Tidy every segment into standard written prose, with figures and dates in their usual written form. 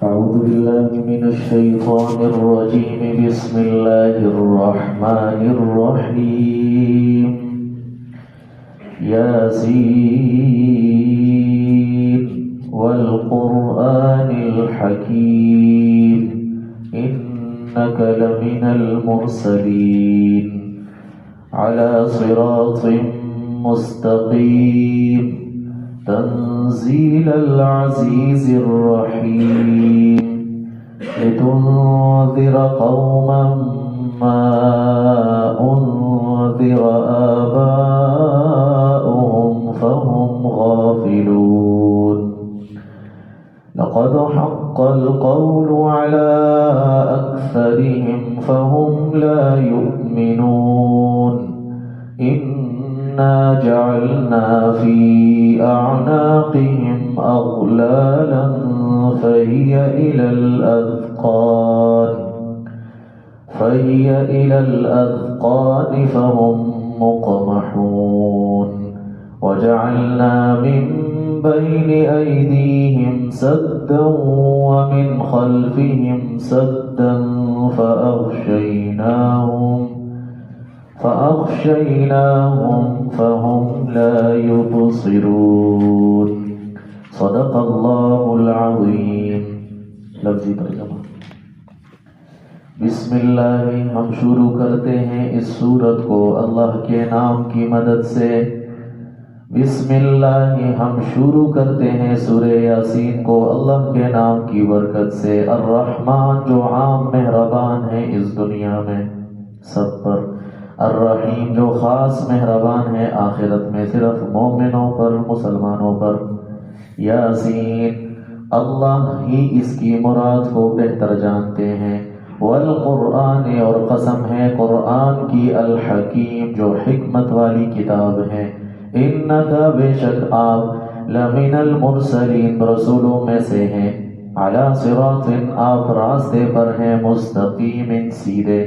أعوذ بالله من الشيطان الرجيم. بسم الله الرحمن الرحيم. ياسين والقرآن الحكيم إنك لمن المرسلين على صراط مستقيم تنزيل العزيز الرحيم لتنذر قوما ما أنذر آباؤهم فهم غافلون. لقد حق القول على أكثرهم فهم لا يؤمنون. إنا جعلنا في أعناقهم أغلالا فهي إلى الأذقان فهم مقمحون. وجعلنا من بين أيديهم سدا ومن خلفهم سدا فأغشيناهم فهم لا يبصرون. صدق اللہ العظیم. لفظی ترجمہ. بسم اللہ، ہم شروع کرتے ہیں اس سورت کو اللہ کے نام کی مدد سے. بسم اللہ، ہم شروع کرتے ہیں سورہ یاسین کو اللہ کے نام کی برکت سے. الرحمن جو عام مہربان ہے اس دنیا میں سب پر، الرحیم جو خاص مہربان ہے آخرت میں صرف مومنوں پر، مسلمانوں پر. یاسین، اللہ ہی اس کی مراد کو بہتر جانتے ہیں. والقرآن، اور قسم ہے قرآن کی، الحکیم جو حکمت والی کتاب ہے. انکا، بے شک آپ، لمن المرسلین رسولوں میں سے ہیں. علی صراط، آپ راستے پر ہیں، مستقیم سیدھے.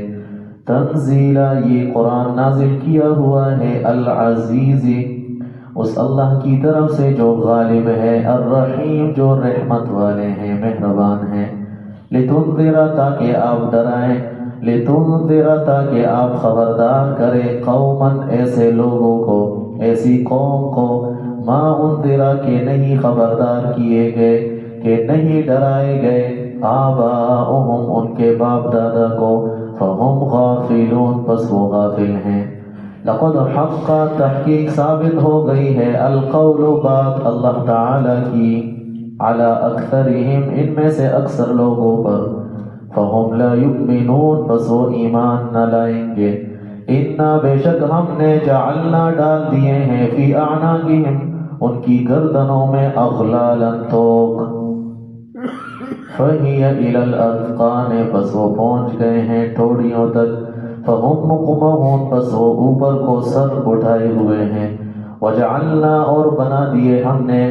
تنزیلا، یہ قرآن نازل کیا ہوا ہے، العزیز اس اللہ کی طرف سے جو غالب ہے، الرحیم جو رحمت والے ہیں، مہربان ہیں. لتنذر، تاکہ آپ ڈرائیں، لتنذر تاکہ آپ خبردار کریں، قوما ایسے لوگوں کو، ایسی قوم کو، ما انذر کہ نہیں خبردار کیے گئے، کہ نہیں ڈرائے گئے، آباؤہم ان کے باپ دادا کو، فہم غافلون پس وہ غافل ہیں. لقد حق، تحقیق ثابت ہو گئی ہے، القول بات اللہ تعالی کی، علی اکثرہم ان میں سے اکثر لوگوں پر، فہم لا یؤمنون پس وہ ایمان نہ لائیں گے. انا، بے شک ہم نے، جعلنا ڈال دیے ہیں، فی اعناقہم ان کی گردنوں میں، اغلالا توق، فہی الی الاذقان پس وہ پہنچ گئے ہیں ٹھوڑیوں تک، فہم مقمحون پس وہ اوپر کو سر اٹھائے ہوئے ہیں. وجعلنا، اور بنا دیے ہم نے،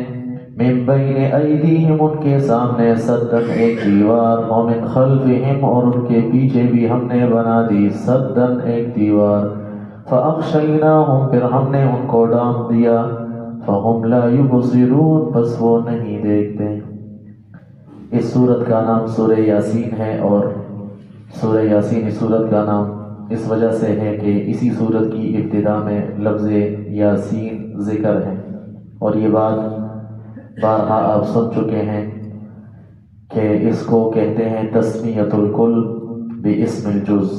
من بین ایدیہم ان کے سامنے، سدن ایک دیوار، ومن خلفہم اور ان کے پیچھے بھی ہم نے بنا دی، سدن ایک دیوار. فاغشیناہم پھر ہم نے ان کو ڈانپ دیا، فہم لا یبصرون پس وہ نہیں دیکھتے. اس سورت کا نام سورہ یاسین ہے، اور سورہ یاسین اس سورت کا نام اس وجہ سے ہے کہ اسی سورت کی ابتدا میں لفظ یاسین ذکر ہے. اور یہ بات بارہا آپ سن چکے ہیں کہ اس کو کہتے ہیں تسمیۃ الکل باسم الجز،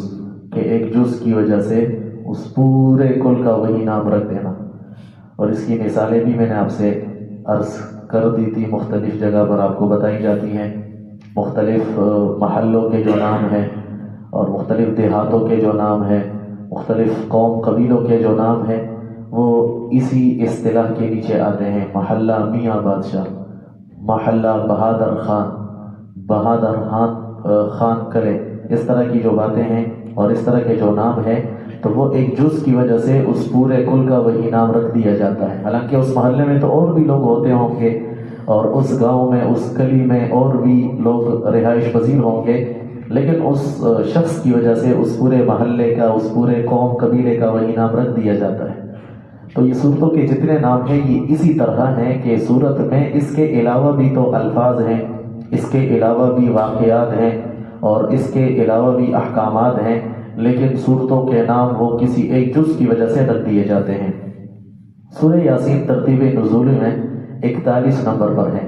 کہ ایک جز کی وجہ سے اس پورے کل کا وہی نام رکھ دینا. اور اس کی مثالیں بھی میں نے آپ سے عرض کر دی تھی، مختلف جگہ پر آپ کو بتائی جاتی ہیں. مختلف محلوں کے جو نام ہیں، اور مختلف دیہاتوں کے جو نام ہیں، مختلف قوم قبیلوں کے جو نام ہیں، وہ اسی اصطلاح کے نیچے آتے ہیں. محلہ میاں بادشاہ، محلہ بہادر خان، بہادر خان کرے، اس طرح کی جو باتیں ہیں اور اس طرح کے جو نام ہیں، تو وہ ایک جز کی وجہ سے اس پورے کل کا وہی نام رکھ دیا جاتا ہے. حالانکہ اس محلے میں تو اور بھی لوگ ہوتے ہوں گے، اور اس گاؤں میں، اس گلی میں اور بھی لوگ رہائش پذیر ہوں گے، لیکن اس شخص کی وجہ سے اس پورے محلے کا، اس پورے قوم قبیلے کا وہی نام رکھ دیا جاتا ہے. تو یہ صورتوں کے جتنے نام ہیں یہ اسی طرح ہیں کہ صورت میں اس کے علاوہ بھی تو الفاظ ہیں، اس کے علاوہ بھی واقعات ہیں اور اس کے علاوہ بھی احکامات ہیں، لیکن صورتوں کے نام وہ کسی ایک جز کی وجہ سے رکھ دیے جاتے ہیں۔ سورہ یاسین ترتیب نزول میں 41 نمبر پر ہے۔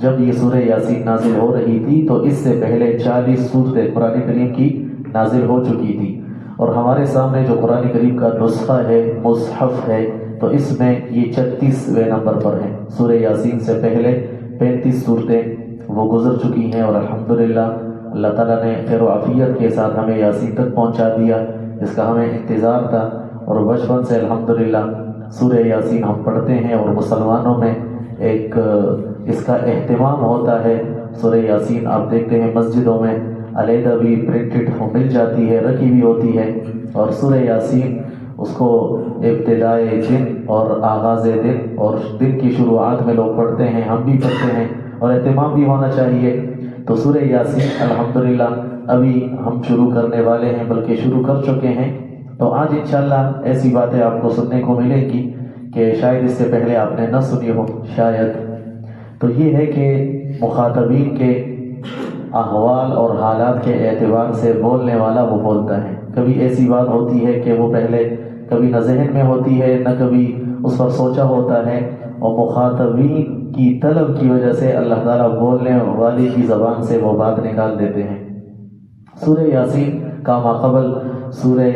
جب یہ سورہ یاسین نازل ہو رہی تھی تو اس سے پہلے 40 صورتیں قرآن کریم کی نازل ہو چکی تھی، اور ہمارے سامنے جو قرآن کریم کا نسخہ ہے، مصحف ہے، تو اس میں یہ 36ویں نمبر پر ہے۔ سورہ یاسین سے پہلے 35 صورتیں وہ گزر چکی ہیں، اور الحمدللہ اللہ تعالیٰ نے خیر و عافیت کے ساتھ ہمیں یاسین تک پہنچا دیا، جس کا ہمیں انتظار تھا، اور بچپن سے الحمدللہ سورہ یاسین ہم پڑھتے ہیں، اور مسلمانوں میں ایک اس کا اہتمام ہوتا ہے۔ سورہ یاسین آپ دیکھتے ہیں مسجدوں میں علیحدہ بھی پرنٹڈ مل جاتی ہے، رکھی بھی ہوتی ہے، اور سورہ یاسین اس کو ابتدائے دن اور آغاز دن اور دن کی شروعات میں لوگ پڑھتے ہیں، ہم بھی پڑھتے ہیں، اور اہتمام بھی ہونا چاہیے۔ تو سورہ یاسین الحمدللہ ابھی ہم شروع کرنے والے ہیں، بلکہ شروع کر چکے ہیں۔ تو آج انشاءاللہ ایسی باتیں آپ کو سننے کو ملیں گی کہ شاید اس سے پہلے آپ نے نہ سنی ہو شاید۔ تو یہ ہے کہ مخاطبین کے احوال اور حالات کے اعتبار سے بولنے والا وہ بولتا ہے۔ کبھی ایسی بات ہوتی ہے کہ وہ پہلے کبھی نہ ذہن میں ہوتی ہے، نہ کبھی اس پر سوچا ہوتا ہے، اور مخاطبین کی طلب کی وجہ سے اللہ تعالیٰ بولنے والے کی زبان سے وہ بات نکال دیتے ہیں۔ سورہ یاسین کا ماقبل سورہ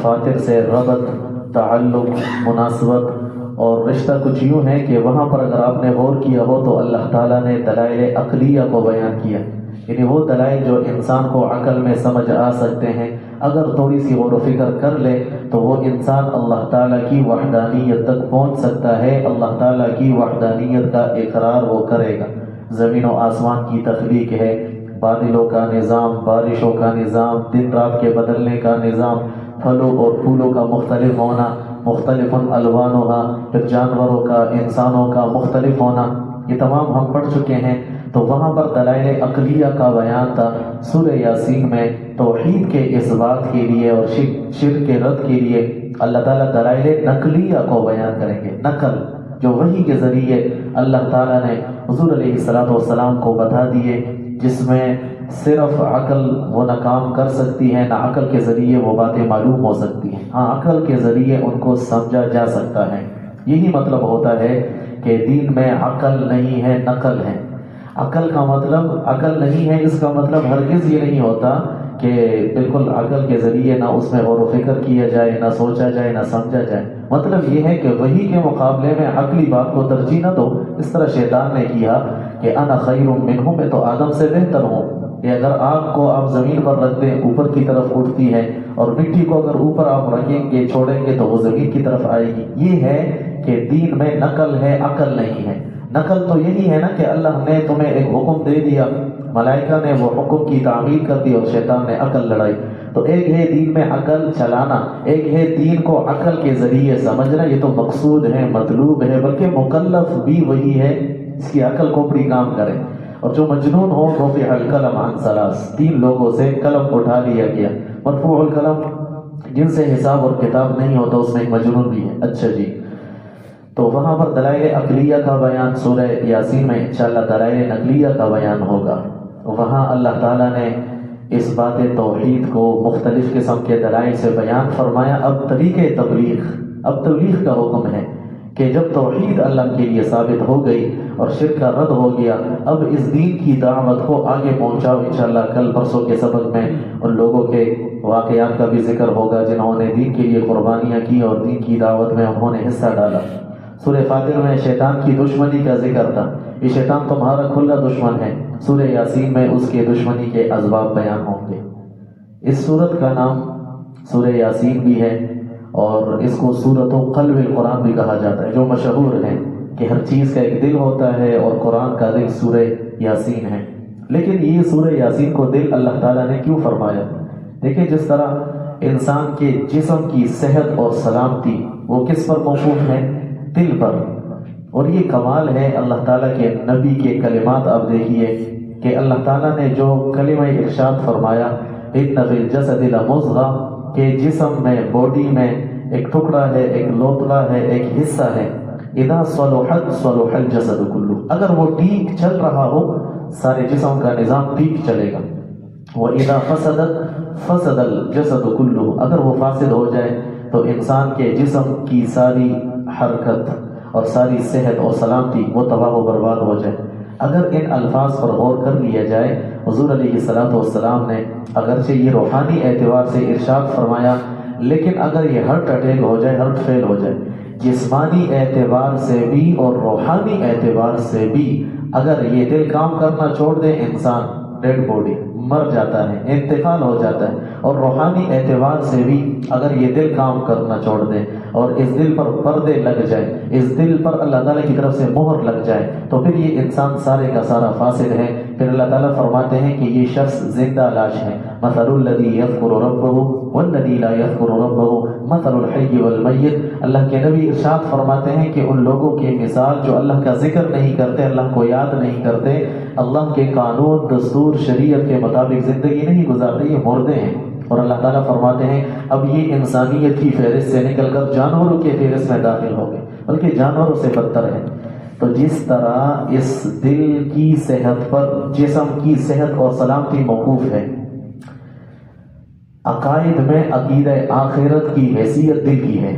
فاطر سے ربط، تعلق، مناسبت اور رشتہ کچھ یوں ہے کہ وہاں پر اگر آپ نے غور کیا ہو تو اللہ تعالیٰ نے دلائل عقلیہ کو بیان کیا، یعنی وہ دلائل جو انسان کو عقل میں سمجھ آ سکتے ہیں، اگر تھوڑی سی غور و فکر کر لے تو وہ انسان اللہ تعالیٰ کی وحدانیت تک پہنچ سکتا ہے، اللہ تعالیٰ کی وحدانیت کا اقرار وہ کرے گا۔ زمین و آسمان کی تخلیق ہے، بادلوں کا نظام، بارشوں کا نظام، دن رات کے بدلنے کا نظام، پھلوں اور پھولوں کا مختلف ہونا، مختلف الوانها، پھر جانوروں کا، انسانوں کا مختلف ہونا، یہ تمام ہم پڑھ چکے ہیں۔ تو وہاں پر دلائل عقلیہ کا بیان تھا۔ سورہ یاسین میں توحید کے اس بات کے لیے اور شرک کے رد کے لیے اللہ تعالیٰ دلائل نقلیہ کو بیان کریں گے۔ نقل جو وحی کے ذریعے اللہ تعالیٰ نے حضور علیہ السلام کو بتا دیے، جس میں صرف عقل وہ نہ کام کر سکتی ہے، نہ عقل کے ذریعے وہ باتیں معلوم ہو سکتی ہیں، ہاں عقل کے ذریعے ان کو سمجھا جا سکتا ہے۔ یہی مطلب ہوتا ہے کہ دین میں عقل نہیں ہے، نقل ہے۔ عقل کا مطلب عقل نہیں ہے، اس کا مطلب ہرگز یہ نہیں ہوتا کہ بالکل عقل کے ذریعے نہ اس میں غور و فکر کیا جائے، نہ سوچا جائے، نہ سمجھا جائے۔ مطلب یہ ہے کہ وحی کے مقابلے میں عقلی بات کو ترجیح نہ دو، اس طرح شیطان نے کیا کہ انا خیر منہ، میں تو آدم سے بہتر ہوں۔ کہ اگر آگ کو آپ زمین پر رکھ دیں اوپر کی طرف اٹھتی ہے، اور مٹی کو اگر اوپر آپ رکھیں گے چھوڑیں گے تو وہ زمین کی طرف آئے گی۔ یہ ہے کہ دین میں نقل ہے، عقل نہیں ہے۔ نقل تو یہی ہے نا کہ اللہ نے تمہیں ایک حکم دے دیا، ملائکہ نے وہ حکم کی تعمیل کر دی اور شیطان نے عقل لڑائی۔ تو ایک ہے دین میں عقل چلانا، ایک ہے دین کو عقل کے ذریعے سمجھنا، یہ تو مقصود ہے، مطلوب ہے، بلکہ مکلف بھی وہی ہے، اس کی عقل کھوپڑی کام کرے۔ اور جو مجنون ہو رفع القلم عن ثلاث، 3 لوگوں سے قلم اٹھا لیا گیا۔ مرفوع القلم جن سے حساب اور کتاب نہیں ہوتا، اس میں ایک مجنون بھی ہے۔ اچھا جی، تو وہاں پر دلائل عقلیہ کا بیان سورہ یاسین میں انشاءاللہ دلائل نقلیہ کا بیان ہوگا۔ وہاں اللہ تعالیٰ نے اس بات توحید کو مختلف قسم کے دلائل سے بیان فرمایا۔ اب طریقے تبلیغ، اب تبلیغ کا حکم ہے کہ جب توحید اللہ کے لیے ثابت ہو گئی اور شرک کا رد ہو گیا، اب اس دین کی دعوت کو آگے پہنچاؤ۔ انشاءاللہ کل پرسوں کے سبق میں ان لوگوں کے واقعات کا بھی ذکر ہوگا جنہوں نے دین کے لیے قربانیاں کی اور دین کی دعوت میں انہوں نے حصہ ڈالا۔ سورہ فاطر میں شیطان کی دشمنی کا ذکر تھا، یہ شیطان تمہارا کھلا دشمن ہے۔ سورہ یاسین میں اس کے دشمنی کے اسباب بیان ہوں گے۔ اس سورت کا نام سورہ یاسین بھی ہے، اور اس کو سورۃ قلب القرآن بھی کہا جاتا ہے، جو مشہور ہے کہ ہر چیز کا ایک دل ہوتا ہے اور قرآن کا دل سورہ یاسین ہے۔ لیکن یہ سورہ یاسین کو دل اللہ تعالیٰ نے کیوں فرمایا؟ دیکھیں جس طرح انسان کے جسم کی صحت اور سلامتی وہ کس پر موقوف ہے؟ دل پر۔ اور یہ کمال ہے اللہ تعالیٰ کے نبی کے کلمات۔ آپ دیکھیے کہ اللہ تعالیٰ نے جو کلمہ ارشاد فرمایا، ان فی الجسد لمضغہ، کہ جسم میں، باڈی میں ایک ٹکڑا ہے، ایک لوتڑا ہے، ایک حصہ ہے، اذا صلحت صلح الجسد کلہ، اگر وہ ٹھیک چل رہا ہو سارے جسم کا نظام ٹھیک چلے گا۔ وَإِذَا فَسَدَتْ فَسَدَ الْجَسَدُ كُلُّهُ، اگر وہ فاسد ہو جائے تو انسان کے جسم کی ساری حرکت اور ساری صحت اور سلامتی وہ تباہ و برباد ہو جائے۔ اگر ان الفاظ پر غور کر لیا جائے، حضور علیہ السلام نے اگرچہ یہ روحانی اعتبار سے ارشاد فرمایا، لیکن اگر یہ ہارٹ اٹیک ہو جائے، ہارٹ فیل ہو جائے، جسمانی اعتبار سے بھی اور روحانی اعتبار سے بھی اگر یہ دل کام کرنا چھوڑ دے، انسان ڈیڈ باڈی مر جاتا ہے، انتقال ہو جاتا ہے۔ اور روحانی اعتبار سے بھی اگر یہ دل کام کرنا چھوڑ دے اور اس دل پر پردے لگ جائے، اس دل پر اللہ تعالیٰ کی طرف سے مہر لگ جائے، تو پھر یہ انسان سارے کا سارا فاسد ہے۔ پھر اللہ تعالیٰ فرماتے ہیں کہ یہ شخص زندہ لاش ہے۔ مثل الذی یذکر ربہ والذی لا یذکر ربہ مثل الحی والمیت۔ اللہ کے نبی ارشاد فرماتے ہیں کہ ان لوگوں کی مثال جو اللہ کا ذکر نہیں کرتے، اللہ کو یاد نہیں کرتے، اللہ کے قانون دستور شریعت کے مطابق زندگی نہیں گزارتے، یہ مردے ہیں۔ اور اللہ تعالیٰ فرماتے ہیں اب یہ انسانیت کی فہرست سے نکل کر جانوروں کے فہرست میں داخل ہو گئے، بلکہ جانوروں سے بدتر ہے۔ تو جس طرح اس دل کی صحت پر جسم کی صحت اور سلامتی موقوف ہے، عقائد میں عقیدہ آخرت کی حیثیت دل کی ہے۔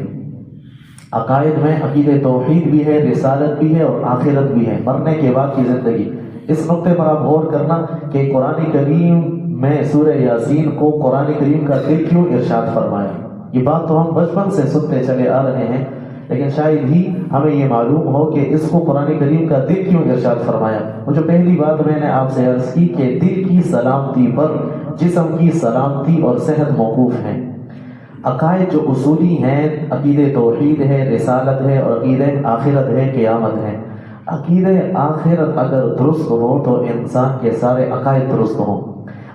عقائد میں عقیدہ توحید بھی ہے، رسالت بھی ہے اور آخرت بھی ہے، مرنے کے بعد کی زندگی۔ اس نقطے پر آپ غور کرنا کہ قرآن کریم میں سورہ یاسین کو قرآن کریم کا دل کیوں ارشاد فرمایا۔ یہ بات تو ہم بچپن سے سنتے چلے آ رہے ہیں، لیکن شاید ہی ہمیں یہ معلوم ہو کہ اس کو قرآن کریم کا دل کیوں ارشاد فرمایا۔ وہ جو پہلی بات میں نے آپ سے عرض کی کہ دل کی سلامتی پر جسم کی سلامتی اور صحت موقوف ہے۔ عقائد جو اصولی ہیں، عقیدہ توحید ہے، رسالت ہے اور عقیدہ آخرت ہے، قیامت ہے۔ عقیدہ آخرت اگر درست ہو تو انسان کے سارے عقائد درست ہوں۔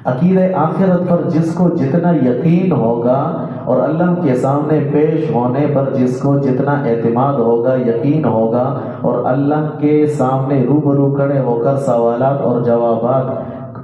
عقیدہ آخرت پر جس کو جتنا یقین ہوگا اور اللہ کے سامنے پیش ہونے پر جس کو جتنا اعتماد ہوگا، یقین ہوگا، اور اللہ کے سامنے روبرو کھڑے ہو کر سوالات اور جوابات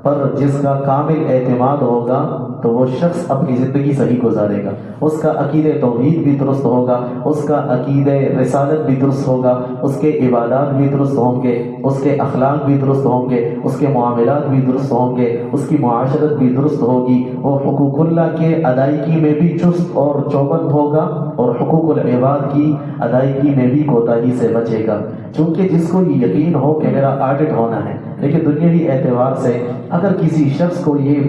پر جس کا کامل اعتماد ہوگا، تو وہ شخص اپنی زندگی صحیح گزارے گا۔ اس کا عقیدہ توحید بھی درست ہوگا، اس کا عقیدہ رسالت بھی درست ہوگا، اس کے عبادات بھی درست ہوں گے، اس کے اخلاق بھی درست ہوں گے، اس کے معاملات بھی درست ہوں گے، اس کی معاشرت بھی درست ہوگی۔ وہ حقوق اللہ کے ادائیگی میں بھی چست اور چوبند ہوگا اور حقوق العباد کی ادائیگی میں بھی کوتاہی سے بچے گا۔ چونکہ جس کو یہ یقین ہو کہ میرا آڈٹ ہونا ہے، لیکن دنیاوی اعتبار سے اگر کسی شخص کو یہ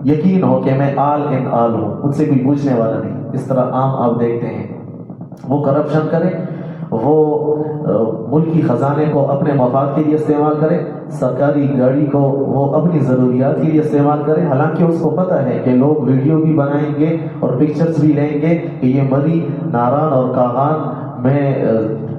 یقین ہو کہ میں آل ان آل ہوں، مجھ سے کوئی پوچھنے والا نہیں، اس طرح عام آپ دیکھتے ہیں وہ کرپشن کرے، وہ ملکی خزانے کو اپنے مفاد کے لیے استعمال کرے، سرکاری گاڑی کو وہ اپنی ضروریات کے لیے استعمال کرے، حالانکہ اس کو پتہ ہے کہ لوگ ویڈیو بھی بنائیں گے اور پکچرز بھی لیں گے کہ یہ مری ناران اور کاغان میں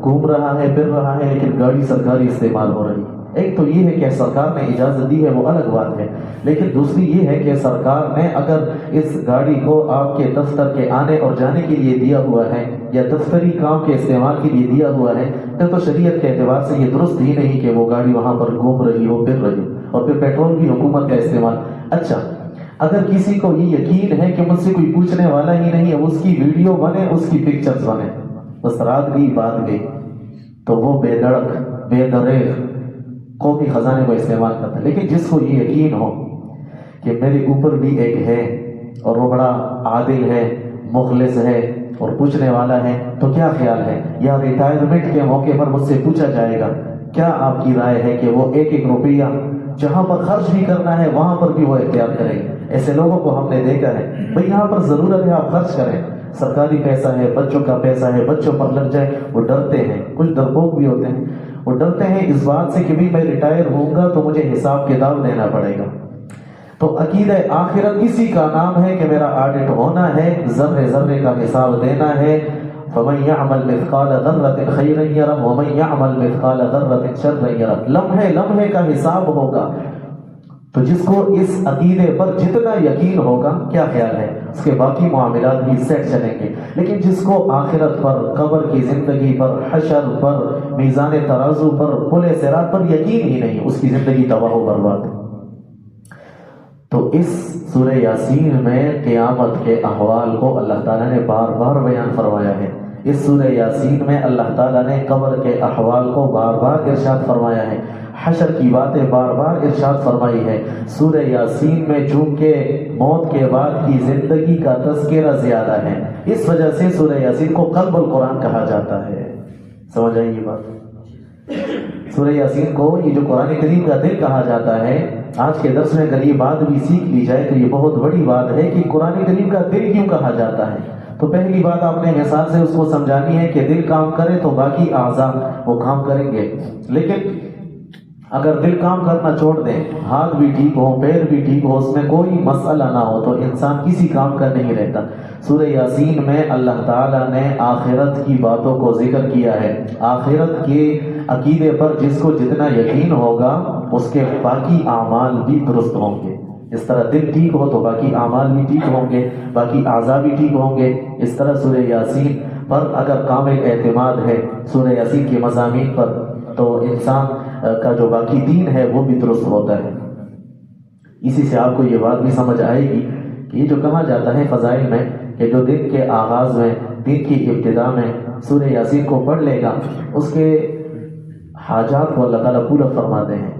گھوم رہا ہے، پھر رہا ہے، لیکن گاڑی سرکاری استعمال ہو رہی ہے۔ ایک تو یہ ہے کہ سرکار نے اجازت دی ہے، وہ الگ بات ہے، لیکن دوسری یہ ہے کہ سرکار نے اگر اس گاڑی کو آپ کے دفتر کے آنے اور جانے کے لیے دیا ہوا ہے یا دفتری کام کے استعمال کے لیے دیا ہوا ہے، تو شریعت کے اعتبار سے یہ درست ہی نہیں کہ وہ گاڑی وہاں پر گھوم رہی ہو، پھر رہی ہو، اور پھر پیٹرول بھی حکومت کا استعمال۔ اچھا، اگر کسی کو یہ یقین ہے کہ مجھ سے کوئی پوچھنے والا ہی نہیں ہے، اس کی ویڈیو بنے، اس کی پکچرز بنے، بس رات گئی بات گئی، تو وہ بے دڑک بے دریغ قومی خزانے کو استعمال کرتا ہے۔ لیکن جس کو یہ یقین ہو کہ میرے اوپر بھی ایک ہے اور وہ بڑا عادل ہے، مخلص ہے اور پوچھنے والا ہے، تو کیا خیال ہے یا ریٹائرمنٹ کے موقع پر مجھ سے پوچھا جائے گا، کیا آپ کی رائے ہے کہ وہ ایک ایک روپیہ جہاں پر خرچ بھی کرنا ہے وہاں پر بھی وہ احتیاط کریں گے؟ ایسے لوگوں کو ہم نے دیکھا ہے، بھئی یہاں پر ضرورت ہے آپ خرچ کریں، سرکاری پیسہ ہے، بچوں کا پیسہ ہے، بچوں پر لگ جائے، وہ ڈرتے ہیں، کچھ ڈرپوک بھی ہوتے ہیں، وہ ڈرتے ہیں اس بات سے کہ بھی میں ریٹائر ہوں گا تو مجھے حساب کتاب دینا پڑے گا۔ تو عقیدہ آخرت اسی کا نام ہے کہ میرا آڈٹ ہونا ہے، ذرے ذرے کا حساب دینا ہے۔ فَمَن يَعْمَلْ مِثْقَالَ ذَرَّةٍ خَيْرًا يَرَهُ وَمَن يَعْمَلْ مِثْقَالَ ذَرَّةٍ شَرًّا يَرَهُ۔ لمحے لمحے کا حساب ہوگا۔ تو جس کو اس عقیدے پر جتنا یقین ہوگا، کیا خیال ہے، اس کے باقی معاملات بھی سیٹ چلیں گے۔ لیکن جس کو آخرت پر، قبر کی زندگی پر، حشر پر، میزان ترازو پر، پل صراط پر یقین ہی نہیں، اس کی زندگی تباہ و برباد ہے۔ تو اس سورہ یاسین میں قیامت کے احوال کو اللہ تعالیٰ نے بار بار بیان فرمایا ہے۔ اس سورہ یاسین میں اللہ تعالیٰ نے قبر کے احوال کو بار بار ارشاد فرمایا ہے۔ حشر کی باتیں بار بار ارشاد فرمائی ہے۔ سورہ یاسین میں چونکہ موت کے بعد کی زندگی کا تذکرہ زیادہ ہے، اس وجہ سے سورہ یاسین کو قلب القرآن کہا جاتا ہے۔ سمجھ آئی یہ بات؟ سورہ یاسین کو یہ جو قرآن کریم کا دل کہا جاتا ہے، آج کے درس میں اگر یہ بات بھی سیکھ لی جائے تو یہ بہت بڑی بات ہے کہ قرآن کریم کا دل کیوں کہا جاتا ہے۔ تو پہلی بات آپ نے مثال سے اس کو سمجھانی ہے کہ دل کام کرے تو باقی اعضاء وہ کام کریں گے، لیکن اگر دل کام کرنا چھوڑ دیں، ہاتھ بھی ٹھیک ہو، پیر بھی ٹھیک ہو، اس میں کوئی مسئلہ نہ ہو، تو انسان کسی کام کا نہیں رہتا۔ سورہ یاسین میں اللہ تعالیٰ نے آخرت کی باتوں کو ذکر کیا ہے۔ آخرت کے عقیدے پر جس کو جتنا یقین ہوگا اس کے باقی اعمال بھی درست ہوں گے۔ اس طرح دل ٹھیک ہو تو باقی اعمال بھی ٹھیک ہوں گے، باقی اعضاء بھی ٹھیک ہوں گے۔ اس طرح سورہ یاسین پر اگر کامل اعتماد ہے سورہ یاسین کے مضامین پر، تو انسان کا جو باقی دین ہے وہ بھی درست ہوتا ہے۔ اسی سے آپ کو یہ بات بھی سمجھ آئے گی کہ یہ جو کہا جاتا ہے فضائل میں کہ جو دن کے آغاز میں، دن کی ابتدا میں سورہ یاسین کو پڑھ لے گا اس کے حاجات کو اللہ تعالیٰ پورا فرماتے ہیں۔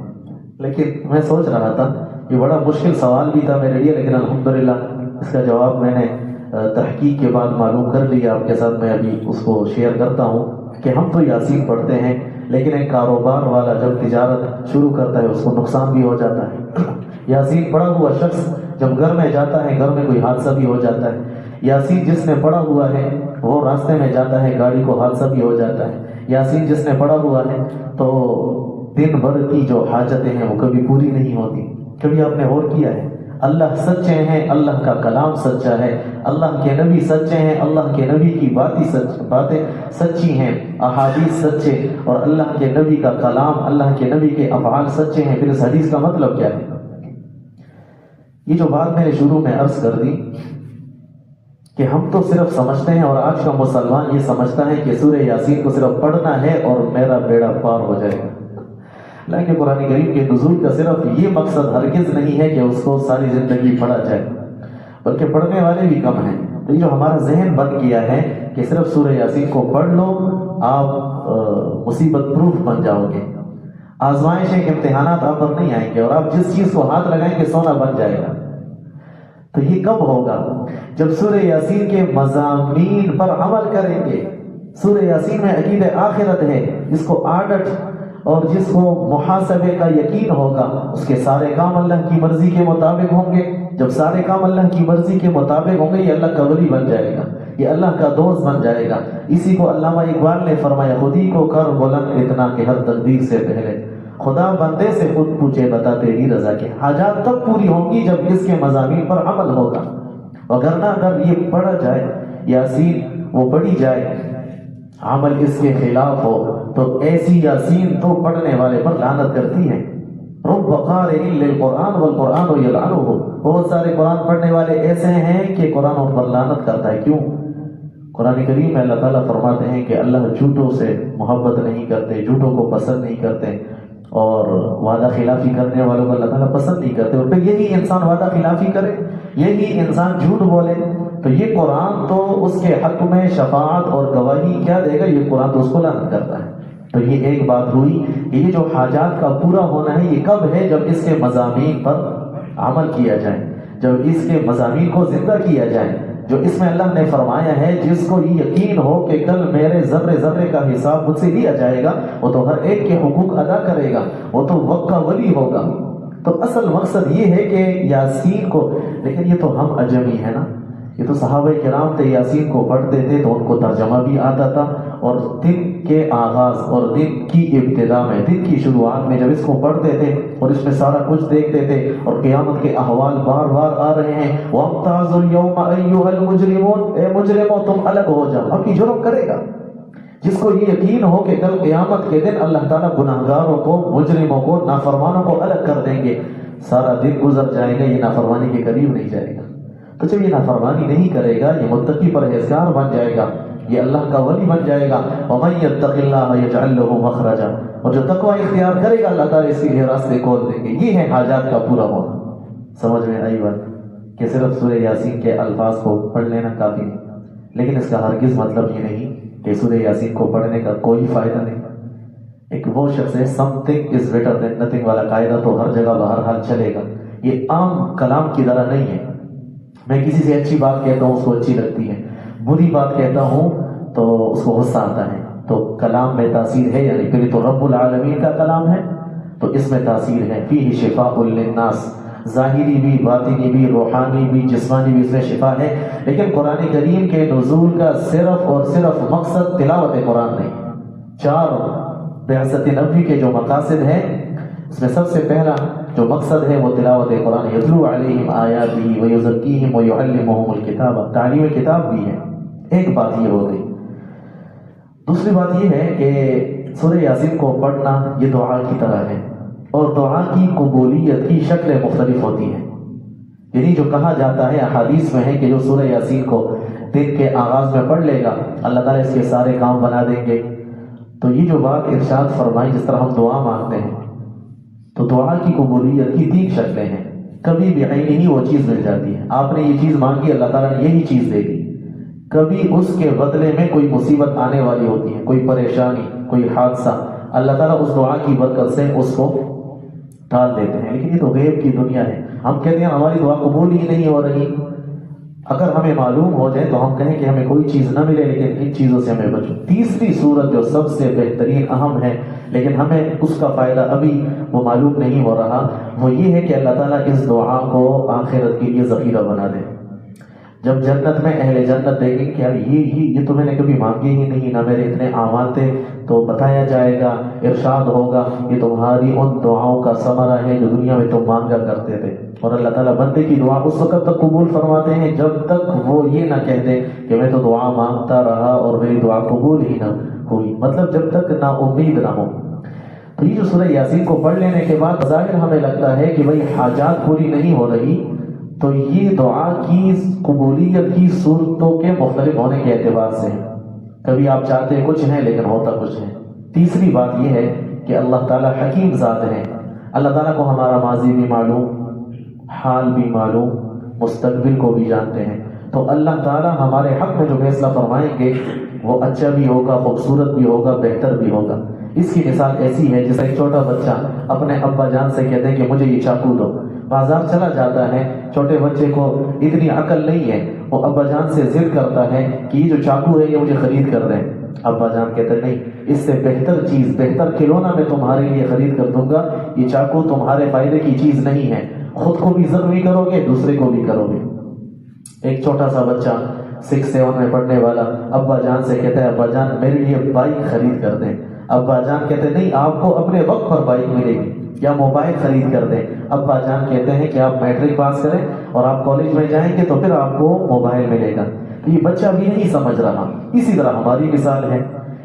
لیکن میں سوچ رہا تھا، یہ بڑا مشکل سوال بھی تھا میرے لیے، لیکن الحمدللہ اس کا جواب میں نے تحقیق کے بعد معلوم کر لیا۔ آپ کے ساتھ میں ابھی اس کو شیئر کرتا ہوں کہ ہم تو یاسین پڑھتے ہیں، لیکن ایک کاروبار والا جب تجارت شروع کرتا ہے اس کو نقصان بھی ہو جاتا ہے۔ یاسین پڑھا ہوا شخص جب گھر میں جاتا ہے، گھر میں کوئی حادثہ بھی ہو جاتا ہے۔ یاسین جس نے پڑھا ہوا ہے وہ راستے میں جاتا ہے، گاڑی کو حادثہ بھی ہو جاتا ہے۔ یاسین جس نے پڑھا ہوا ہے تو دن بھر کی جو حاجتیں ہیں وہ کبھی پوری نہیں ہوتی۔ کبھی آپ نے غور کیا ہے؟ اللہ سچے ہیں، اللہ کا کلام سچا ہے، اللہ کے نبی سچے ہیں، اللہ کے نبی کی باتیں سچی ہیں، احادیث سچے، اور اللہ کے نبی کا کلام، اللہ کے نبی کے افعال سچے ہیں۔ پھر اس حدیث کا مطلب کیا ہے؟ یہ جو بات میں نے شروع میں عرض کر دی کہ ہم تو صرف سمجھتے ہیں، اور آج کا مسلمان یہ سمجھتا ہے کہ سورہ یاسین کو صرف پڑھنا ہے اور میرا بیڑا پار ہو جائے گا۔ لیکن قرآن کریم کے نزول کا صرف یہ مقصد ہرگز نہیں ہے کہ اس کو ساری زندگی پڑھا جائے، بلکہ پڑھنے والے بھی کم ہیں۔ تو یہ جو ہمارا ذہن بن گیا ہے کہ صرف سورہ یاسین کو پڑھ لو آپ مصیبت پروف بن جاؤ گے، آزمائشیں امتحانات آپ پر نہیں آئیں گے، اور آپ جس چیز کو ہاتھ لگائیں گے سونا بن جائے گا۔ تو یہ کب ہوگا؟ جب سورہ یاسین کے مضامین پر عمل کریں گے۔ سورہ یاسین میں عقید آخرت ہے، جس کو آڈٹ اور جس کو محاسبے کا یقین ہوگا، اس کے سارے کام اللہ کی مرضی کے مطابق ہوں گے۔ جب سارے کام اللہ کی مرضی کے مطابق ہوں گے، یہ اللہ کا ولی بن جائے گا، یہ اللہ کا دوست بن جائے گا۔ اسی کو علامہ اقبال نے فرمایا، خودی کو کر بلند اتنا کہ ہر تقدیر سے پہلے خدا بندے سے خود پوچھے بتا تیری رضا کے۔ حاجات تب پوری ہوں گی جب اس کے مضامین پر عمل ہوگا، وگرنہ اگر یہ پڑھا جائے یاسین، وہ پڑھی جائے، عمل اس کے خلاف ہو، تو ایسی یاسین تو پڑھنے والے پر لعنت کرتی ہے۔ رب قارئ للقرآن والقرآن یلعنہ، بہت سارے قرآن پڑھنے والے ایسے ہیں کہ قرآن ان پر لعنت کرتا ہے۔ کیوں؟ قرآن کریم میں اللہ تعالیٰ فرماتے ہیں کہ اللہ جھوٹوں سے محبت نہیں کرتے، جھوٹوں کو پسند نہیں کرتے، اور وعدہ خلافی کرنے والوں کو اللہ تعالیٰ پسند نہیں کرتے۔ اور پھر یہی انسان وعدہ خلافی کرے، یہی انسان جھوٹ بولے، تو یہ قرآن تو اس کے حق میں شفاعت اور گواہی کیا دے گا؟ یہ قرآن تو اس کو لعنت کرتا ہے۔ تو یہ ایک بات ہوئی کہ یہ جو حاجات کا پورا ہونا ہے یہ کب ہے؟ جب اس کے مضامین پر عمل کیا جائے، جب اس کے مضامین کو زندہ کیا جائے، جو اس میں اللہ نے فرمایا ہے جس کو یہ یقین ہو کہ کل میرے ذرے ذرے کا حساب مجھ سے لیا جائے گا، وہ تو ہر ایک کے حقوق ادا کرے گا، وہ تو وقت کا ولی ہوگا۔ تو اصل مقصد یہ ہے کہ یاسین کو، لیکن یہ تو ہم اجمی ہیں نا، یہ تو صحابہ کرام تھے، یاسین کو پڑھتے تھے تو ان کو ترجمہ بھی آتا تھا، اور دن کے آغاز اور دن کی ابتدا میں، دن کی شروعات میں جب اس کو پڑھتے تھے اور اس میں سارا کچھ دیکھتے تھے، اور قیامت کے احوال بار بار آ رہے ہیں، وَامْتَازُوا الْيَوْمَ أَيُّهَا الْمُجْرِمُونَ، اے مجرموں تم الگ ہو جاؤ۔ اب یہ جرم کرے گا جس کو یہ یقین ہو کہ کل قیامت کے دن اللہ تعالیٰ گناہگاروں کو، مجرموں کو، نافرمانوں کو الگ کر دیں گے، سارا دن گزر جائے گا، یہ نافرمانی کے قریب نہیں جائے گا۔ تو جب یہ نافرمانی نہیں کرے گا، یہ متقی پرہیزگار بن جائے گا، یہ اللہ کا ولی بن جائے گا۔ وَمَن يَتَّقِ اللَّهَ يَجْعَل لَّهُ مَخْرَجًا، اور جو تقوی اختیار کرے گا اللہ تعالیٰ اس کے لیے راستے کھول دیں گے۔ یہ ہے حاجات کا پورا ہونا۔ سمجھ میں آئی بات کہ صرف سورہ یاسین کے الفاظ کو پڑھ لینا کافی نہیں، لیکن اس کا ہرگز مطلب یہ نہیں کہ سورہ یاسین کو پڑھنے کا کوئی فائدہ نہیں۔ ایک وہ شخص ہے some thing is better than nothing والا قاعدہ تو ہر جگہ بہرحال چلے گا، یہ عام کلام کی طرح نہیں ہے۔ میں کسی سے اچھی بات کہتا ہوں اس کو اچھی لگتی ہے، بری بات کہتا ہوں تو اس کو غصہ آتا ہے۔ تو کلام میں تاثیر ہے، یعنی پھر تو رب العالمین کا کلام ہے تو اس میں تاثیر ہے۔ فیہ شفاء للناس، ظاہری بھی، باطنی بھی، روحانی بھی، جسمانی بھی اس میں شفا ہے۔ لیکن قرآن کریم کے نزول کا صرف اور صرف مقصد تلاوت قرآن نہیں۔ 4 بعثت نبوی کے جو مقاصد ہیں اس میں سب سے پہلا جو مقصد ہے وہ تلاوت قرآن، یتلو علیہم آیاتہ ویزکیہم ویعلمہم الکتاب، تعلیم کتاب بھی ہے۔ ایک بات یہ ہو گئی۔ دوسری بات یہ ہے کہ سورہ یاسین کو پڑھنا یہ دعا کی طرح ہے، اور دعا کی قبولیت کی شکلیں مختلف ہوتی ہیں۔ یعنی جو کہا جاتا ہے احادیث میں ہے کہ جو سورہ یاسین کو دن کے آغاز میں پڑھ لے گا اللہ تعالیٰ اس کے سارے کام بنا دیں گے۔ تو یہ جو بات ارشاد فرمائی، جس طرح ہم دعا مانگتے ہیں تو دعا کی قبولیت کی 3 شکلیں ہیں۔ کبھی بعینی ہی وہ چیز مل جاتی ہے، آپ نے یہ چیز مانگی اللہ تعالیٰ نے یہی چیز دے دی۔ کبھی اس کے بدلے میں کوئی مصیبت آنے والی ہوتی ہے، کوئی پریشانی، کوئی حادثہ، اللہ تعالیٰ اس دعا کی برکت سے اس کو ٹال دیتے ہیں۔ لیکن یہ تو غیب کی دنیا ہے، ہم کہتے ہیں ہماری دعا قبول ہی نہیں ہو رہی۔ اگر ہمیں معلوم ہو جائے تو ہم کہیں کہ ہمیں کوئی چیز نہ ملے لیکن ان چیزوں سے ہمیں بچو۔ تیسری صورت جو سب سے بہترین اہم ہے لیکن ہمیں اس کا فائدہ ابھی وہ معلوم نہیں ہو رہا، وہ یہ ہے کہ اللہ تعالیٰ اس دعا کو آخرت کے لیے ذخیرہ بنا دے۔ جب جنت میں اہل جنت دیکھیں کہ یار یہ تو میں نے کبھی مانگے ہی نہیں، نہ میرے اتنے اعمال تھے، تو بتایا جائے گا، ارشاد ہوگا یہ تمہاری ان دعاؤں کا ثمرہ ہے جو دنیا میں تم مانگا کرتے تھے۔ اور اللہ تعالیٰ بندے کی دعا اس وقت تک قبول فرماتے ہیں جب تک وہ یہ نہ کہہ دے کہ میں تو دعا مانگتا رہا اور میری دعا قبول ہی نہ ہوئی، مطلب جب تک نا امید نہ ہو۔ تو یہ جو سورہ یاسین کو پڑھ لینے کے بعد ظاہر ہمیں لگتا ہے کہ بھئی حاجات پوری نہیں ہو رہی، تو یہ دعا کی قبولیت کی صورتوں کے مختلف ہونے کے اعتبار سے ہے۔ کبھی آپ چاہتے کچھ ہیں لیکن ہوتا کچھ ہے۔ تیسری بات یہ ہے کہ اللہ تعالیٰ حکیم ذات ہے، اللہ تعالیٰ کو ہمارا ماضی بھی معلوم، حال بھی معلوم، مستقبل کو بھی جانتے ہیں، تو اللہ تعالیٰ ہمارے حق میں جو فیصلہ فرمائیں گے وہ اچھا بھی ہوگا، خوبصورت بھی ہوگا، بہتر بھی ہوگا۔ اس کی مثال ایسی ہے جیسے ایک چھوٹا بچہ اپنے ابا جان سے کہتے ہیں کہ مجھے یہ چاقو دو، بازار چلا جاتا ہے، چھوٹے بچے کو اتنی عقل نہیں ہے، وہ ابا جان سے ضد کرتا ہے کہ یہ جو چاقو ہے یہ مجھے خرید کر دیں۔ ابا جان کہتے ہیں نہیں، اس سے بہتر چیز، بہتر کھلونا میں تمہارے لیے خرید کر دوں گا، یہ چاقو تمہارے فائدے کی چیز نہیں ہے، خود کو بھی زخمی کرو گے، دوسرے کو بھی کرو گے۔ ایک چھوٹا سا بچہ 6-7 میں پڑھنے والا ابا جان سے کہتا ہے ابا جان میرے لیے بائک خرید کر دیں۔ ابا جان کہتے ہیں نہیں، آپ کو اپنے وقت پر بائک ملے گی، یا موبائل خرید کر دیں۔ ابا جان کہتے ہیں کہ آپ میٹرک پاس کریں اور آپ کالج میں جائیں گے تو پھر آپ کو موبائل ملے گا۔ یہ بچہ بھی نہیں سمجھ رہا۔ اسی طرح ہماری مثال ہے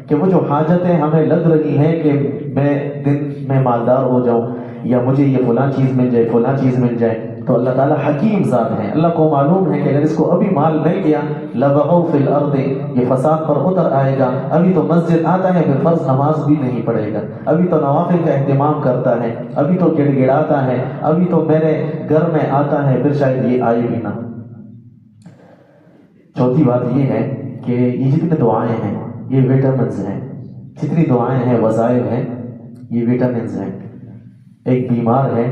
کہ وہ جو حاجتیں ہمیں لگ رہی ہیں کہ میں دن میں مالدار ہو جاؤں، یا مجھے یہ فلاں چیز مل جائے، فلاں چیز مل جائے، تو اللہ تعالیٰ حکیم ذات ہے، اللہ کو معلوم ہے کہ اگر اس کو ابھی مال مل گیا لبغوا فی الارض، یہ فساد پر اتر آئے گا، ابھی تو مسجد آتا ہے پھر فرض نماز بھی نہیں پڑھے گا، ابھی تو نوافل کا اہتمام کرتا ہے، ابھی تو گڑ گڑاتا ہے، ابھی تو میرے گھر میں آتا ہے، پھر شاید یہ آئے بھی نہ۔ چوتھی بات یہ ہے کہ یہ جتنے دعائیں ہیں یہ وٹامنز ہیں، جتنی دعائیں ہیں وظائف ہیں، یہ وٹامنز ہیں۔ ایک بیمار ہے،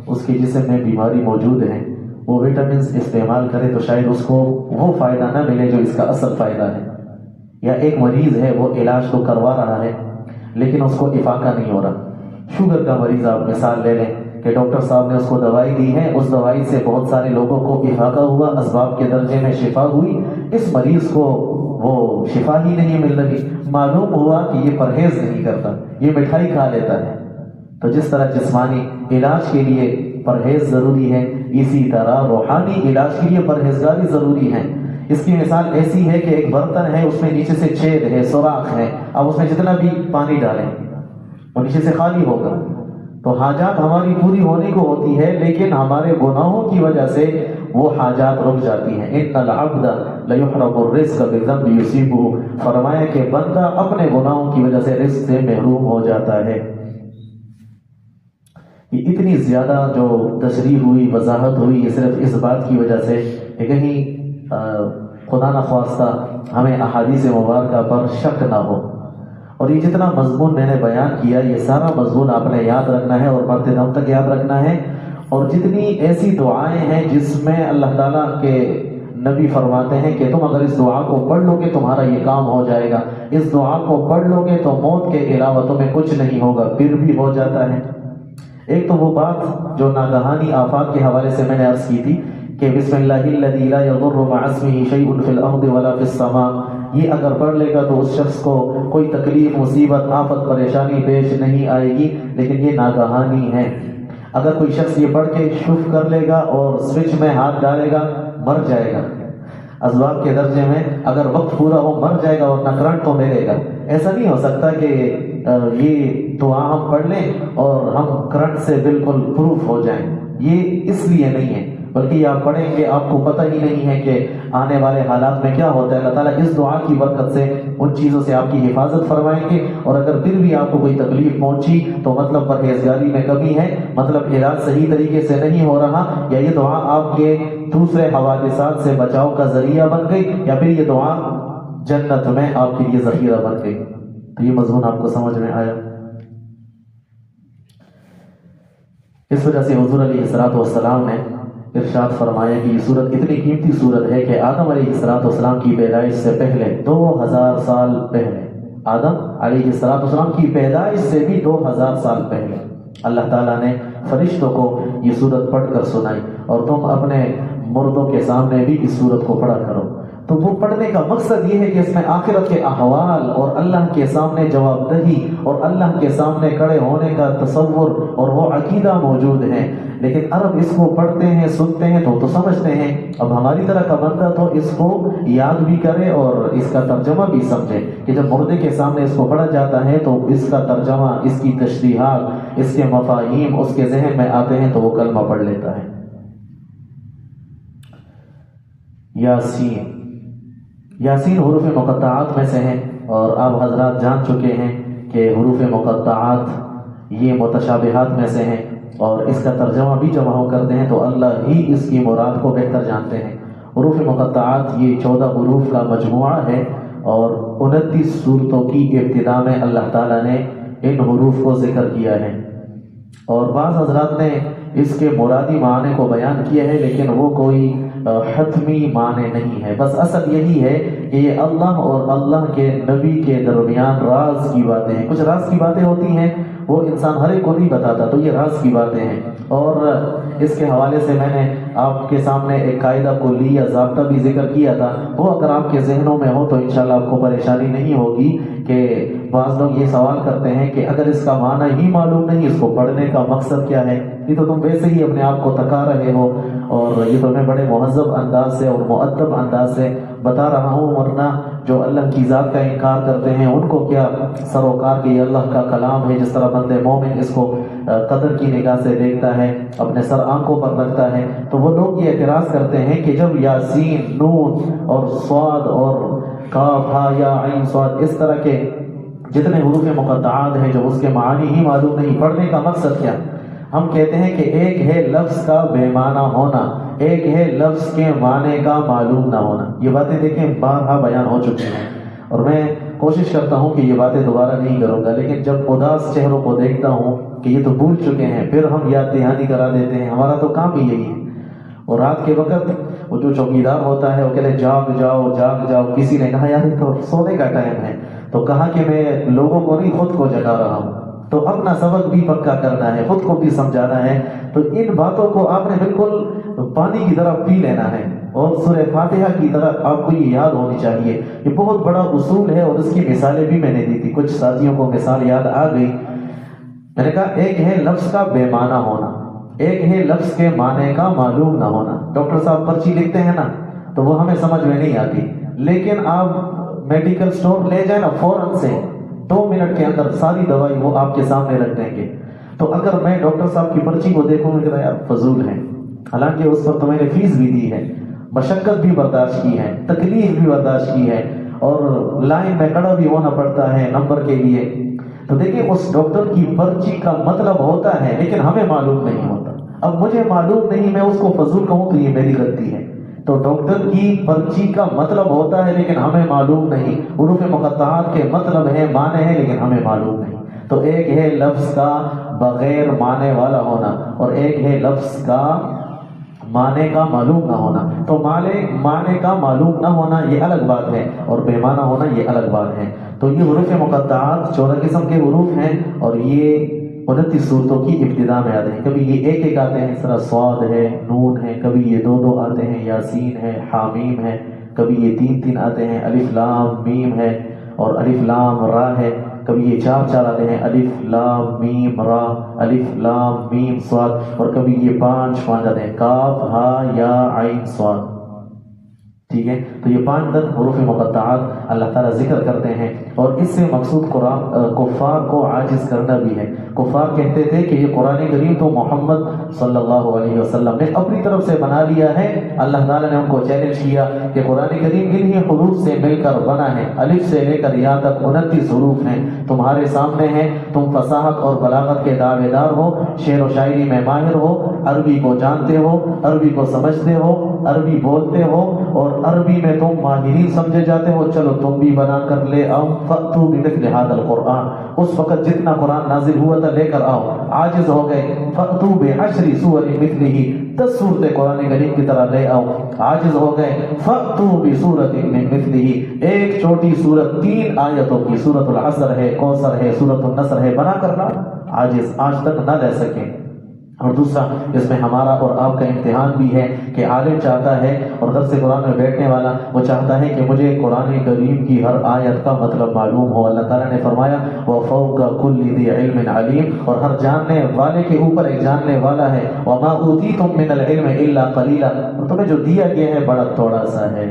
اس کے جسم میں بیماری موجود ہے، وہ وٹامنز استعمال کرے تو شاید اس کو وہ فائدہ نہ ملے جو اس کا اصل فائدہ ہے۔ یا ایک مریض ہے، وہ علاج تو کروا رہا ہے لیکن اس کو افاقہ نہیں ہو رہا۔ شوگر کا مریض آپ مثال لے لیں کہ ڈاکٹر صاحب نے اس کو دوائی دی ہے، اس دوائی سے بہت سارے لوگوں کو افاقہ ہوا، اسباب کے درجے میں شفا ہوئی، اس مریض کو وہ شفا ہی نہیں مل رہی۔ معلوم ہوا کہ یہ پرہیز نہیں کرتا، یہ مٹھائی کھا لیتا ہے۔ تو جس طرح جسمانی علاج کے لیے پرہیز ضروری ہے، اسی طرح روحانی علاج کے لیے پرہیزگاری ضروری ہے۔ اس کی مثال ایسی ہے کہ ایک برتن ہے، اس میں نیچے سے چھید ہے، سوراخ ہے، اب اس میں جتنا بھی پانی ڈالیں وہ نیچے سے خالی ہوگا۔ تو حاجات ہماری پوری ہونے کو ہوتی ہے لیکن ہمارے گناہوں کی وجہ سے وہ حاجات رک جاتی ہیں۔ ان العبد لیحرم الرزق بذنب یصیبہ، فرمایا کہ بندہ اپنے گناہوں کی وجہ سے رزق سے محروم ہو جاتا ہے۔ یہ اتنی زیادہ جو تشریح ہوئی، وضاحت ہوئی، یہ صرف اس بات کی وجہ سے کہ کہیں خدا نخواستہ ہمیں احادیث مبارکہ پر شک نہ ہو، اور یہ جتنا مضمون میں نے بیان کیا یہ سارا مضمون آپ نے یاد رکھنا ہے اور مرتے دم تک یاد رکھنا ہے. اور جتنی ایسی دعائیں ہیں جس میں اللہ تعالیٰ کے نبی فرماتے ہیں کہ تم اگر اس دعا کو پڑھ لو گے تمہارا یہ کام ہو جائے گا، اس دعا کو پڑھ لو گے تو موت کے علاوہ تمہیں کچھ نہیں ہوگا، پھر بھی ہو جاتا ہے. ایک تو وہ بات جو ناگہانی آفات کے حوالے سے میں نے عرض کی تھی کہ بسم اللہ الذی لا یضر مع اسمہ شیء فی الارض ولا فی السماء، یہ اگر پڑھ لے گا تو اس شخص کو کوئی تکلیف، مصیبت، آفت، پریشانی پیش نہیں آئے گی، لیکن یہ ناگہانی ہے. اگر کوئی شخص یہ پڑھ کے شف کر لے گا اور سوئچ میں ہاتھ ڈالے گا مر جائے گا. اسباب کے درجے میں اگر وقت پورا ہو مر جائے گا ورنہ کرنٹ تو ملے گا. ایسا نہیں ہو سکتا کہ یہ دعا ہم پڑھ لیں اور ہم کرنٹ سے بالکل پروف ہو جائیں. یہ اس لیے نہیں ہے، بلکہ یہ آپ پڑھیں گے آپ کو پتہ ہی نہیں ہے کہ آنے والے حالات میں کیا ہوتا ہے. اللہ تعالیٰ اس دعا کی برکت سے ان چیزوں سے آپ کی حفاظت فرمائیں گے. اور اگر پھر بھی آپ کو کوئی تکلیف پہنچی تو مطلب پرہیزگاری میں کمی ہے، مطلب علاج صحیح طریقے سے نہیں ہو رہا، یا یہ دعا آپ کے دوسرے حوادثات سے بچاؤ کا ذریعہ بن گئی، یا پھر یہ دعا جنت میں آپ کے لیے ذخیرہ بن گئی. تو یہ مضمون آپ کو سمجھ میں آیا. اس وجہ سے حضور علیہ السلام نے ارشاد فرمایا کہ یہ سورت اتنی قیمتی سورت ہے کہ آدم علیہ السلام کی پیدائش سے پہلے 2000 سال پہلے، آدم علیہ السلام کی پیدائش سے بھی 2000 سال پہلے اللہ تعالیٰ نے فرشتوں کو یہ سورت پڑھ کر سنائی، اور تم اپنے مردوں کے سامنے بھی اس سورت کو پڑھا کرو. تو وہ پڑھنے کا مقصد یہ ہے کہ اس میں آخرت کے احوال اور اللہ کے سامنے جواب دہی اور اللہ کے سامنے کھڑے ہونے کا تصور اور وہ عقیدہ موجود ہے. لیکن عرب اس کو پڑھتے ہیں، سنتے ہیں تو سمجھتے ہیں. اب ہماری طرح کا بندہ تو اس کو یاد بھی کرے اور اس کا ترجمہ بھی سمجھے کہ جب مردے کے سامنے اس کو پڑھا جاتا ہے تو اس کا ترجمہ، اس کی تشریحات، اس کے مفاہیم اس کے ذہن میں آتے ہیں تو وہ کلمہ پڑھ لیتا ہے. یاسین حروف مقطعات میں سے ہیں، اور آپ حضرات جان چکے ہیں کہ حروف مقطعات یہ متشابہات میں سے ہیں، اور اس کا ترجمہ بھی جب ہم کرتے ہیں تو اللہ ہی اس کی مراد کو بہتر جانتے ہیں. حروف مقطعات یہ 14 حروف کا مجموعہ ہے، اور 29 سورتوں کی ابتدا میں اللہ تعالیٰ نے ان حروف کو ذکر کیا ہے. اور بعض حضرات نے اس کے مرادی معنی کو بیان کیا ہے، لیکن وہ کوئی حتمی معنی نہیں ہے. بس اصل یہی ہے کہ یہ اللہ اور اللہ کے نبی کے درمیان راز کی باتیں ہیں. کچھ راز کی باتیں ہوتی ہیں وہ انسان ہر ایک کو نہیں بتاتا، تو یہ راز کی باتیں ہیں. اور اس کے حوالے سے میں نے آپ کے سامنے ایک قاعدہ کلی یا ضابطہ بھی ذکر کیا تھا، وہ اگر آپ کے ذہنوں میں ہو تو انشاءاللہ آپ کو پریشانی نہیں ہوگی. کہ بعض لوگ یہ سوال کرتے ہیں کہ اگر اس کا معنی ہی معلوم نہیں، اس کو پڑھنے کا مقصد کیا ہے؟ یہ تو تم ویسے ہی اپنے آپ کو تھکا رہے ہو، اور یہ تو میں بڑے مہذب انداز سے اور مؤدب انداز سے بتا رہا ہوں، ورنہ جو اللہ کی ذات کا انکار کرتے ہیں ان کو کیا سروکار کہ یہ اللہ کا کلام ہے. جس طرح بندے مومن اس کو قدر کی نگاہ سے دیکھتا ہے، اپنے سر آنکھوں پر رکھتا ہے، تو وہ لوگ یہ اعتراض کرتے ہیں کہ جب یاسین، نون اور صاد اور کاف، ہا، یا، عین، صاد، اس طرح کے جتنے حروف مقطعات ہیں جو اس کے معانی ہی معلوم نہیں، پڑھنے کا مقصد کیا؟ ہم کہتے ہیں کہ ایک ہے لفظ کا بے معنی ہونا، ایک ہے لفظ کے معنی کا معلوم نہ ہونا. یہ باتیں دیکھیں بارہا بیان ہو چکی ہیں، اور میں کوشش کرتا ہوں کہ یہ باتیں دوبارہ نہیں کروں گا. لیکن جب اداس چہروں کو دیکھتا ہوں کہ یہ تو بھول چکے ہیں، پھر ہم یاد دہانی کرا دیتے ہیں. ہمارا تو کام ہی یہی ہے. اور رات کے وقت وہ جو چوکیدار ہوتا ہے وہ کہتے ہیں جاگ جاؤ جاگ جاؤ. کسی نے کہا یار یہ تو سونے کا ٹائم ہے، تو کہا کہ میں لوگوں کو نہیں خود کو جگا رہا ہوں. تو اپنا سبق بھی پکا کرنا ہے، خود کو بھی سمجھانا ہے. تو ان باتوں کو آپ نے بالکل پانی کی طرح پی لینا ہے، اور سورہ فاتحہ کی طرح آپ کو یہ یاد ہونی چاہیے. یہ بہت بڑا اصول ہے، اور اس کی مثالیں بھی میں نے دی تھی. کچھ ساتھیوں کو مثال یاد آ گئی. میں نے کہا ایک ہے لفظ کا بے معنی ہونا، ایک ہے لفظ کے معنی کا معلوم نہ ہونا. ڈاکٹر صاحب پرچی لکھتے ہیں نا تو وہ ہمیں سمجھ میں نہیں آتی، لیکن آپ میڈیکل سٹور لے جائیں نا، فوراً سے 2 منٹ کے اندر ساری دوائی وہ آپ کے سامنے رکھ دیں گے. تو اگر میں ڈاکٹر صاحب کی پرچی کو دیکھوں گا یار فضول ہے، حالانکہ اس پر تو میں نے فیس بھی دی ہے، مشقت بھی برداشت کی ہے، تکلیف بھی برداشت کی ہے، اور لائن میں کھڑا بھی ہونا پڑتا ہے نمبر کے لیے. تو دیکھیں اس ڈاکٹر کی پرچی کا مطلب ہوتا ہے، لیکن ہمیں معلوم نہیں ہوتا. اب مجھے معلوم نہیں، میں اس کو فضول کہوں تو یہ میری غلطی ہے. تو ڈاکٹر کی پرچی کا مطلب ہوتا ہے لیکن ہمیں معلوم نہیں، حروف مقطعات کے مطلب ہے، معنی ہے، لیکن ہمیں معلوم نہیں۔ تو ایک ہے لفظ کا بغیر معنی والا ہونا، اور ایک ہے لفظ کا معنی کا معلوم نہ ہونا۔ تو معنی کا معلوم نہ ہونا یہ الگ بات ہے، اور بے معنی ہونا یہ الگ بات ہے۔ تو یہ حروف مقطعات 14 قسم کے حروف ہیں، اور یہ 29 صورتوں کی ابتدا میں آتے ہیں۔ کبھی یہ ایک ایک آتے ہیں، اس طرح صاد ہے، نون ہے، کبھی یہ دو دو آتے ہیں، یاسین ہے، حامیم ہے، کبھی یہ تین تین آتے ہیں، الف لام میم ہے، اور الف لام را ہے، کبھی یہ چار چار آتے ہیں، الف لام میم را، الف لام میم صاد، اور کبھی یہ پانچ آتے ہیں، کاف ہا یا عین صاد۔ ٹھیک ہے، تو یہ 5 حروف مقطعات اللہ تعالیٰ ذکر کرتے ہیں، اور اس سے مقصود قرآن کفار کو عاجز کرنا بھی ہے۔ کفار کہتے تھے کہ یہ قرآن کریم تو محمد صلی اللہ علیہ وسلم نے اپنی طرف سے بنا لیا ہے۔ اللہ تعالیٰ نے ان کو چیلنج کیا کہ قرآن کریم انہی حروف سے مل کر بنا ہے، الف سے لے کر یا تک 29 حروف ہیں، تمہارے سامنے ہیں، تم فصاحت اور بلاغت کے دعوے دار ہو، شعر و شاعری میں ماہر ہو، عربی کو جانتے ہو، عربی کو سمجھتے ہو، عربی بولتے ہو، اور عربی میں تم ماہرین سمجھے جاتے ہو، چلو تم بھی بنا کر لے آؤ، فَأْتُوا بِمِثْلِ هَذَا الْقُرْآنِ، اس وقت جتنا قرآن نازل ہوا تھا لے کر آؤ۔ عاجز ہو گئے، فَأْتُوا بِعَشْرِ سُوَرٍ مِثْلِهِ، 10 صورتیں قرآن کریم کی طرح لے آؤ۔ عاجز ہو گئے، فَأْتُوا بِسُورَةٍ مِّن مِثْلِهِ، ایک چھوٹی سورت 3 آیتوں کی، سورۃ العصر ہے، کوثر ہے، سورۃ النصر ہے، بنا کر لا۔ عاجز، آج تک نہ لے سکیں۔ اور دوسرا، اس میں ہمارا اور آپ کا امتحان بھی ہے کہ عالم چاہتا ہے، اور درس قرآن میں بیٹھنے والا وہ چاہتا ہے کہ مجھے قرآن کریم کی ہر آیت کا مطلب معلوم ہو۔ اللہ تعالیٰ نے فرمایا وَفَوْقَ كُلِّ ذِي عِلْمٍ عَلِيمٍ، اور ہر جاننے والے کے اوپر ایک جاننے والا ہے۔ وَمَا أُوتِيتُم مِّنَ الْعِلْمِ إِلَّا قَلِيلًا، اور تمہیں جو دیا گیا ہے بڑا تھوڑا سا ہے،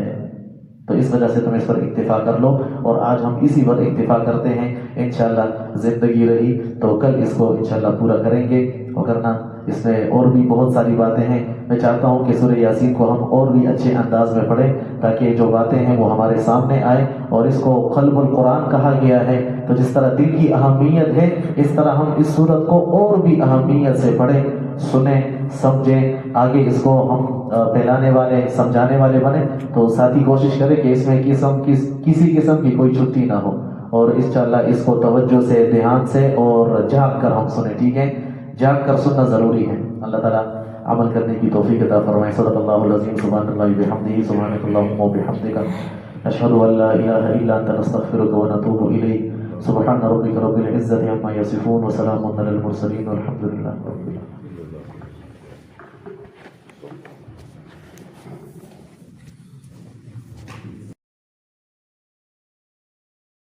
تو اس وجہ سے تم اس پر اکتفا کر لو، اور آج ہم اسی پر اکتفا کرتے ہیں۔ انشاءاللہ زندگی رہی تو کل اس کو انشاءاللہ پورا کریں گے، وگرنہ اس میں اور بھی بہت ساری باتیں ہیں۔ میں چاہتا ہوں کہ سورہ یاسین کو ہم اور بھی اچھے انداز میں پڑھیں، تاکہ جو باتیں ہیں وہ ہمارے سامنے آئے، اور اس کو قلب القرآن کہا گیا ہے، تو جس طرح دل کی اہمیت ہے اس طرح ہم اس سورت کو اور بھی اہمیت سے پڑھیں، سنیں، سمجھیں، آگے اس کو ہم پھیلانے والے، سمجھانے والے بنیں۔ تو ساتھی کوشش کرے کہ اس میں کسی قسم کی کوئی چھٹی نہ ہو، اور انشاءاللہ اس کو توجہ سے، دھیان سے اور جاگ کر ہم سنیں۔ ٹھیک ہے، جاگ کر سننا ضروری ہے۔ اللہ تعالیٰ عمل کرنے کی توفیق عطا فرمائے۔ صدق اللہ العظیم، سبحان اللہ بحمدہ، سبحانک اللہم وبحمدک، اشہد ان لا الہ الا انت، نستغفرک ونتوب الیک۔ سبحان ربک رب العزۃ عما یصفون، وسلام علی المرسلین، والحمد للہ رب العالمین۔